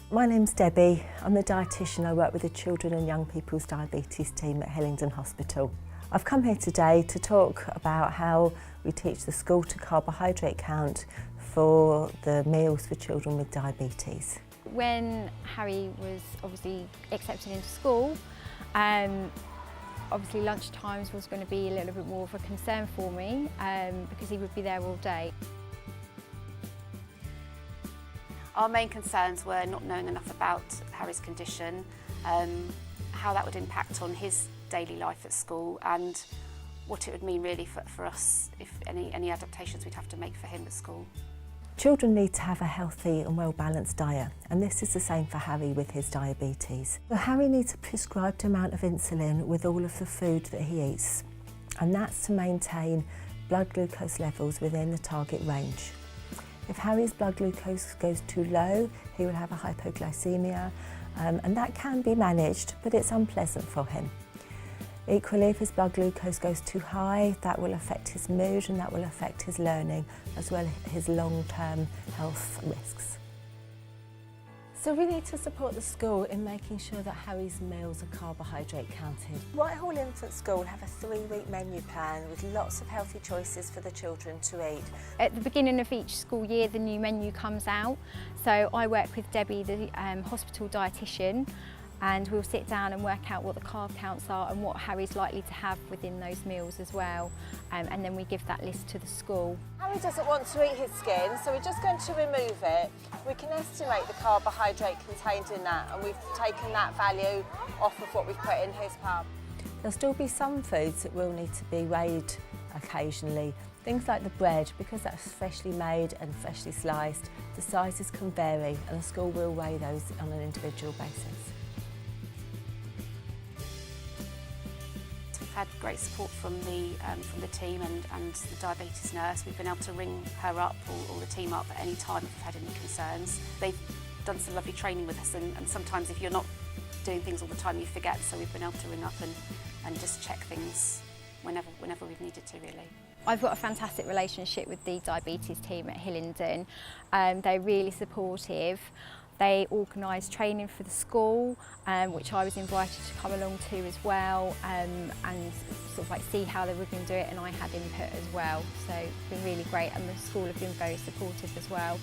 My name's Debbie. I'm the dietitian. I work with the Children and Young People's Diabetes team at Hillingdon Hospital. I've come here today to talk about how we teach the school to carbohydrate count for the meals for children with diabetes. When Harry was obviously accepted into school, obviously lunch times was going to be a little bit more of a concern for me because he would be there all day. Our main concerns were not knowing enough about Harry's condition, how that would impact on his daily life at school and what it would mean really for us if any adaptations we'd have to make for him at school. Children need to have a healthy and well-balanced diet, and this is the same for Harry with his diabetes. So Harry needs a prescribed amount of insulin with all of the food that he eats, and that's to maintain blood glucose levels within the target range. If Harry's blood glucose goes too low, he will have a hypoglycemia, and that can be managed, but it's unpleasant for him. Equally, if his blood glucose goes too high, that will affect his mood and that will affect his learning, as well as his long-term health risks. So we need to support the school in making sure that Harry's meals are carbohydrate counted. Whitehall Infant School have a 3-week menu plan with lots of healthy choices for the children to eat. At the beginning of each school year, the new menu comes out. So I work with Debbie, the hospital dietitian, and we'll sit down and work out what the carb counts are and what Harry's likely to have within those meals as well. And then we give that list to the school. Harry doesn't want to eat his skin, so we're just going to remove it. We can estimate the carbohydrate contained in that, and we've taken that value off of what we've put in his pub. There'll still be some foods that will need to be weighed occasionally. Things like the bread, because that's freshly made and freshly sliced, the sizes can vary and the school will weigh those on an individual basis. We've had great support from the team and the diabetes nurse. We've been able to ring her up or the team up at any time if we've had any concerns. They've done some lovely training with us, and sometimes if you're not doing things all the time you forget, so we've been able to ring up and just check things whenever we've needed to, really. I've got a fantastic relationship with the diabetes team at Hillingdon. They're really supportive. They organise training for the school, which I was invited to come along to as well, and sort of like see how they were going to do it, and I had input as well. So it's been really great, and the school have been very supportive as well.